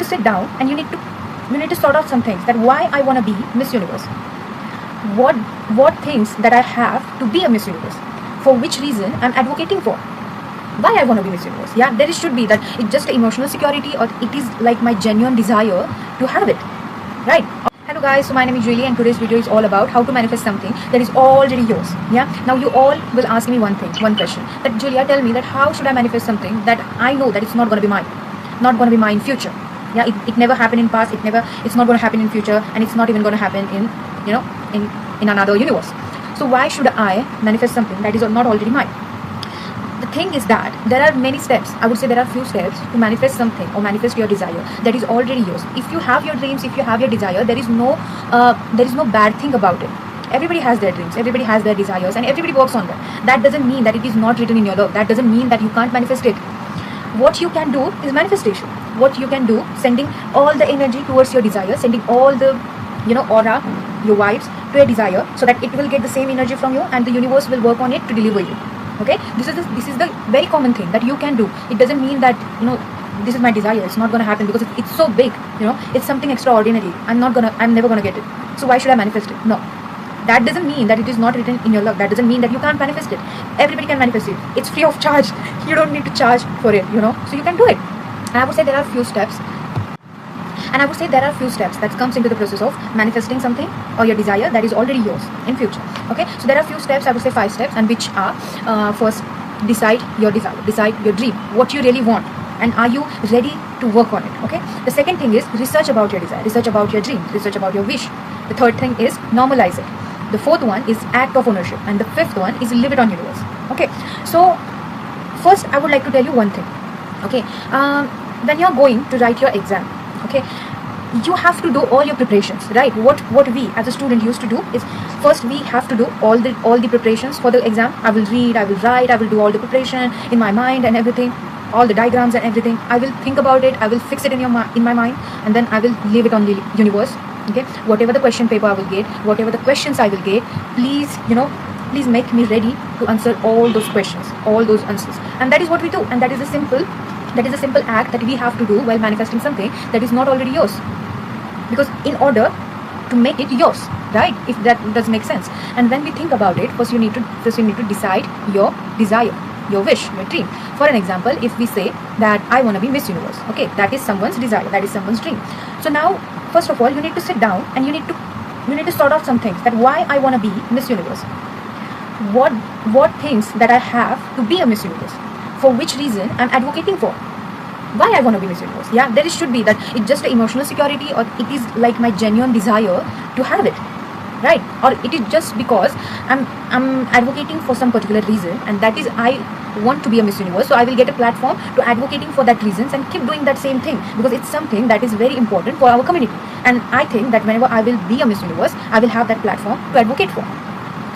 to sit down and you need to sort out some things, that why I want to be Miss Universe. What things that I have to be a Miss Universe, for which reason I'm advocating for, why I want to be Miss Universe. Yeah, there should be that it's just emotional security, or it is like my genuine desire to have it, right? Hello guys, so my name is Julie and today's video is all about how to manifest something that is already yours. Yeah, now you all will ask me one question, that Julia, tell me that how should I manifest something that I know that it's not going to be mine, not going to be mine in future. Yeah, it never happened in past, it's not going to happen in future, and it's not even going to happen in in another universe. So why should I manifest something that is not already mine? The thing is that there are many steps. I would say there are few steps to manifest something or manifest your desire that is already yours. If you have your dreams, if you have your desire, there is no bad thing about it. Everybody has their dreams, everybody has their desires, and everybody works on them. That doesn't mean that it is not written in your love. That doesn't mean that you can't manifest it. What you can do is manifestation. What you can do, sending all the energy towards your desire, sending all the aura, your vibes to your desire, so that it will get the same energy from you, and the universe will work on it to deliver you. Okay, this is the very common thing that you can do. It doesn't mean that this is my desire, it's not going to happen, because it's so big, it's something extraordinary. I'm never gonna get it, so why should I manifest it? No, that doesn't mean that it is not written in your love. That doesn't mean that you can't manifest it. Everybody can manifest it. It's free of charge. You don't need to charge for it, so you can do it. And I would say there are few steps that comes into the process of manifesting something or your desire that is already yours in future. Okay, so there are few steps, I would say 5 steps, and which are first, decide your desire, decide your dream, what you really want, and are you ready to work on it. Okay, the second thing is research about your desire, research about your dream, research about your wish. The third thing is normalize it. The fourth one is act of ownership, and the fifth one is live it on universe. Okay, so first I would like to tell you one thing. Okay, when you're going to write your exam, okay, you have to do all your preparations, right? What we as a student used to do is, first we have to do all the preparations for the exam. I will read, I will write, I will do all the preparation in my mind and everything, all the diagrams and everything. I will think about it, I will fix it in my mind, and then I will leave it on the universe. Okay, whatever the question paper I will get, whatever the questions I will get, please make me ready to answer all those questions, all those answers. And that is what we do, and that is a simple act that we have to do while manifesting something that is not already yours. Because in order to make it yours, right, if that does make sense. And when we think about it, first you need to decide your desire, your wish, your dream. For an example, if we say that I want to be Miss Universe, okay, that is someone's desire, that is someone's dream. So now, first of all, you need to sit down and you need to sort out some things, that why I want to be Miss Universe. What things that I have to be a Miss Universe, for which reason I'm advocating for, why I want to be Miss Universe. Yeah, there should be that it's just an emotional security, or it is like my genuine desire to have it, right? Or it is just because I'm advocating for some particular reason, and that is I want to be a Miss Universe, so I will get a platform to advocating for that reasons and keep doing that same thing, because it's something that is very important for our community. And I think that whenever I will be a Miss Universe, I will have that platform to advocate for.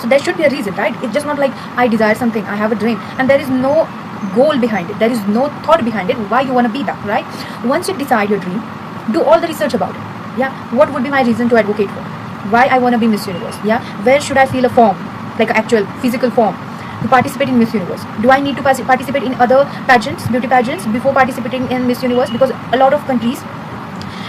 So there should be a reason, right? It's just not like I desire something, I have a dream, and there is no goal behind it, there is no thought behind it, why you want to be that, right? Once you decide your dream, do all the research about it. Yeah, what would be my reason to advocate for, why I want to be Miss Universe? Yeah, where should I fill a form, like an actual physical form, to participate in Miss Universe? Do I need to participate in other pageants, beauty pageants, before participating in Miss Universe? Because a lot of countries,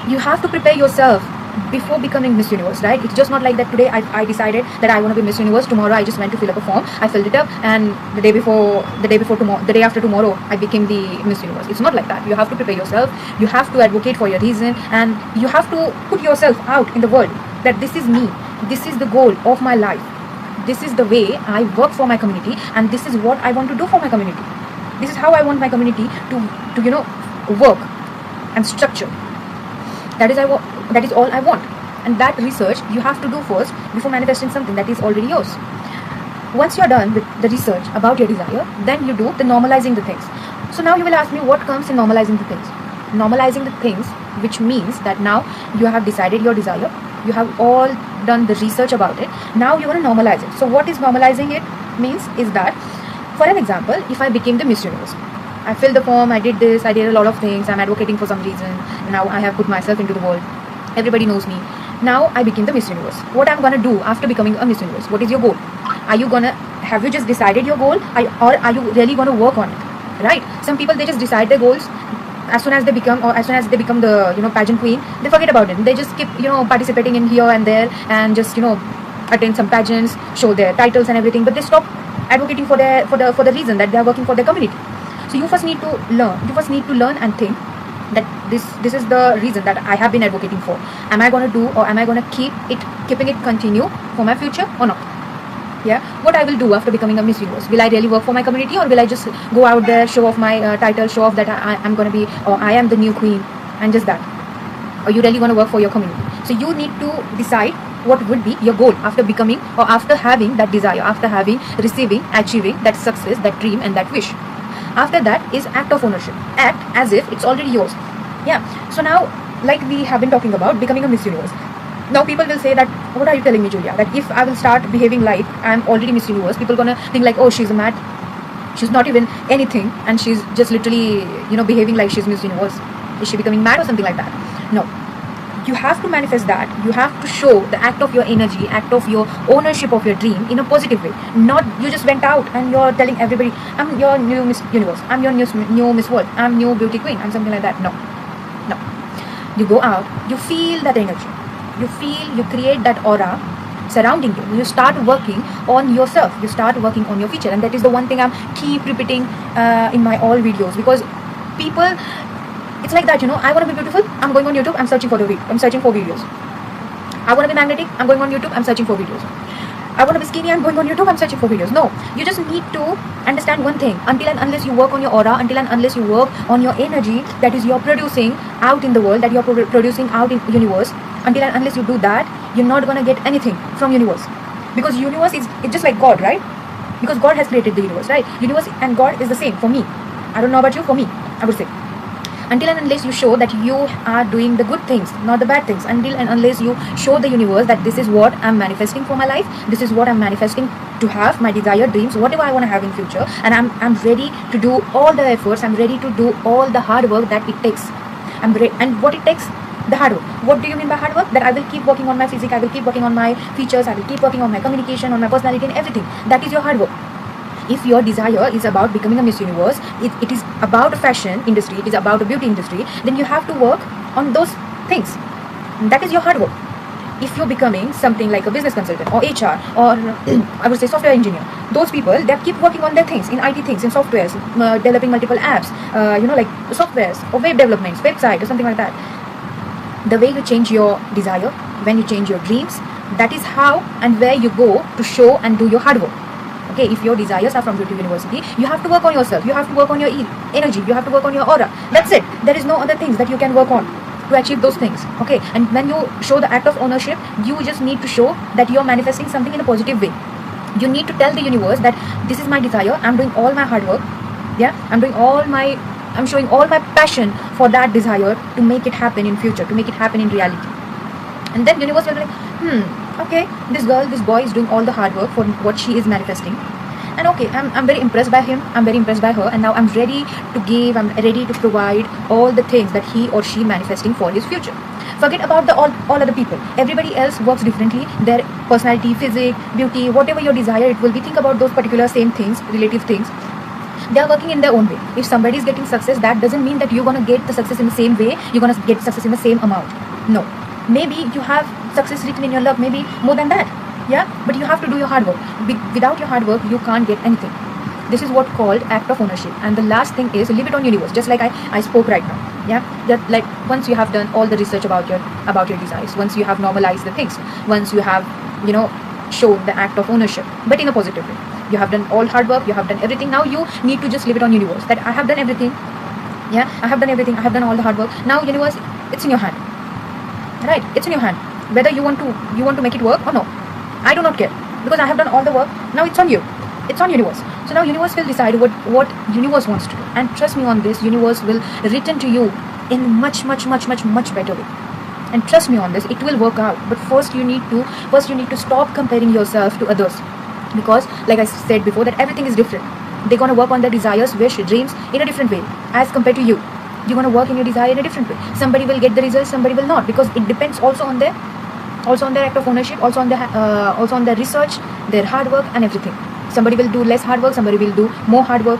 you have to prepare yourself before becoming Miss Universe, right? It's just not like that today I decided that I want to be Miss Universe, tomorrow I just went to fill up a form, I filled it up, and the day after tomorrow I became the Miss Universe. It's not like that. You have to prepare yourself, you have to advocate for your reason, and you have to put yourself out in the world, that this is me, this is the goal of my life, this is the way I work for my community, and this is what I want to do for my community. This is how I want my community to work and structure. That is all I want. And that research you have to do first before manifesting something that is already yours. Once you're done with the research about your desire, then you do the normalizing the things. So now you will ask me, what comes in normalizing the things? Normalizing the things, which means that now you have decided your desire, you have all done the research about it, now you want to normalize it. So what is normalizing it means is that, for an example, if I became the Miss Universe, I filled the form, I did this, I did a lot of things, I'm advocating for some reason, now I have put myself into the world, everybody knows me. Now I became the Miss Universe. What I'm gonna do after becoming a Miss Universe? What is your goal? Have you just decided your goal, or are you really gonna work on it? Right? Some people, they just decide their goals, as soon as they become, or as soon as they become the pageant queen, they forget about it. They just keep participating in here and there, and just attend some pageants, show their titles and everything, but they stop advocating for the reason that they are working for their community. So you first need to learn and think that this is the reason that I have been advocating for. Am I going to do, or am I going to keeping it continue for my future or not? Yeah, what I will do after becoming a Miss Universe? Will I really work for my community, or will I just go out there, show off my title, show off that I'm going to be, or I am the new queen, and just that? Or you really want to work for your community? So you need to decide what would be your goal after becoming, or after having that desire, after achieving that success, that dream and that wish. After that is act of ownership. Act as if it's already yours. Yeah. So now, like we have been talking about becoming a Miss Universe. Now people will say that, what are you telling me, Julia? That if I will start behaving like I'm already Miss Universe, people gonna think like, oh, she's mad. She's not even anything, and she's just literally, behaving like she's Miss Universe. Is she becoming mad or something like that? No. You have to manifest that. You have to show the act of your energy, act of your ownership of your dream in a positive way. Not you just went out and you're telling everybody, I'm your new Miss Universe, I'm your new Miss World, I'm new beauty queen, I'm something like that. No. You go out, you feel that energy. You create that aura surrounding you. You start working on yourself. You start working on your future. And that is the one thing I'm keep repeating in my all videos, because people, it's like that, I want to be beautiful, I'm going on YouTube, I'm searching for videos. I want to be magnetic, I'm going on YouTube, I'm searching for videos. I want to be skinny, I'm going on YouTube, I'm searching for videos. No, you just need to understand one thing. Until and unless you work on your aura, until and unless you work on your energy that is you're producing out in the world, that you're producing out in universe, until and unless you do that, you're not going to get anything from universe. Because universe is, it's just like God, right? Because God has created the universe, right? Universe and God is the same for me. I don't know about you, for me, I would say. Until and unless you show that you are doing the good things, not the bad things, until and unless you show the universe that this is what I'm manifesting for my life, this is what I'm manifesting to have, my desired dreams, whatever I want to have in future, and I'm ready to do all the efforts, I'm ready to do all the hard work that it takes. And what it takes, the hard work. What do you mean by hard work? That I will keep working on my physique, I will keep working on my features, I will keep working on my communication, on my personality and everything. That is your hard work. If your desire is about becoming a Miss Universe, it is about a fashion industry, it is about a beauty industry, then you have to work on those things. That is your hard work. If you're becoming something like a business consultant or HR or I would say software engineer, those people, they keep working on their things, in IT things, in softwares, developing multiple apps, like softwares or web developments, website or something like that. The way you change your desire, when you change your dreams, that is how and where you go to show and do your hard work. Okay, if your desires are from Beauty University, you have to work on yourself, you have to work on your energy, you have to work on your aura. That's it. There is no other things that you can work on to achieve those things. Okay, and when you show the act of ownership, you just need to show that you're manifesting something in a positive way. You need to tell the universe that this is my desire, I'm doing all my hard work. Yeah, I'm showing all my passion for that desire to make it happen in future, to make it happen in reality. And then universe will be like, okay, this boy is doing all the hard work for what she is manifesting, and okay, I'm very impressed by him, I'm very impressed by her, and now I'm ready to give, I'm ready to provide all the things that he or she manifesting for his future. Forget about all other people. Everybody else works differently. Their personality, physique, beauty, whatever your desire it will be, think about those particular same things, relative things. They are working in their own way. If somebody is getting success, that doesn't mean that you're going to get the success in the same way, you're going to get success in the same amount. No. Maybe you have success written in your luck, maybe more than that. Yeah, but you have to do your hard work. Without your hard work, you can't get anything. This is what called act of ownership. And the last thing is leave it on universe, just like I spoke right now. Yeah, that like once you have done all the research about your desires, once you have normalized the things, once you have shown the act of ownership, but in a positive way, you have done all hard work, you have done everything. Now you need to just leave it on universe, that I have done everything. Yeah, I have done everything, I have done all the hard work. Now universe, it's in your hand. Right, it's in your hand. Whether you want to make it work or no, I do not care, because I have done all the work. Now it's on you, it's on universe. So now universe will decide what universe wants to do, and trust me on this, universe will return to you in much better way. And trust me on this, it will work out. But first you need to stop comparing yourself to others, because like I said before, that everything is different. They're gonna work on their desires, wish, dreams in a different way as compared to you. You're going to work in your desire in a different way. Somebody will get the results, somebody will not, because it depends also on their act of ownership, also on their research, their hard work and everything. Somebody will do less hard work, somebody will do more hard work.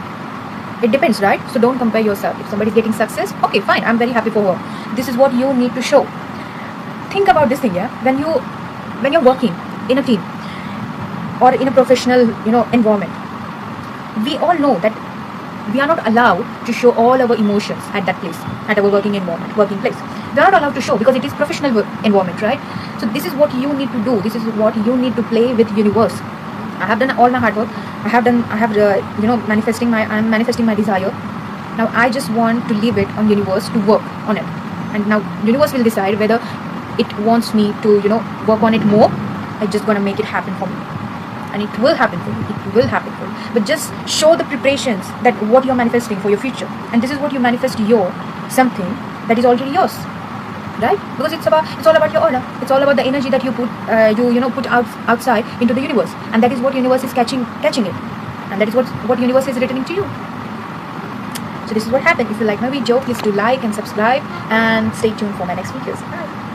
It depends, right? So don't compare yourself. If somebody's getting success, okay, fine, I'm very happy for her. This is what you need to show. Think about this thing, yeah. When you're working in a team or in a professional, environment, we all know that we are not allowed to show all our emotions at that place, at our working environment, working place. We are not allowed to show because it is professional environment, right? So this is what you need to do. This is what you need to play with universe. I have done all my hard work. I'm manifesting my desire. Now I just want to leave it on universe to work on it. And now universe will decide whether it wants me to, work on it more. I just gonna make it happen for me. And it will happen for you. It will happen for you. But just show the preparations that what you're manifesting for your future. And this is what you manifest your something that is already yours. Right? Because it's all about your aura. It's all about the energy that you put put outside into the universe, and that is what universe is catching it, and that is what universe is returning to you. So this is what happened. If you like my video, please do like and subscribe, and stay tuned for my next videos. Bye.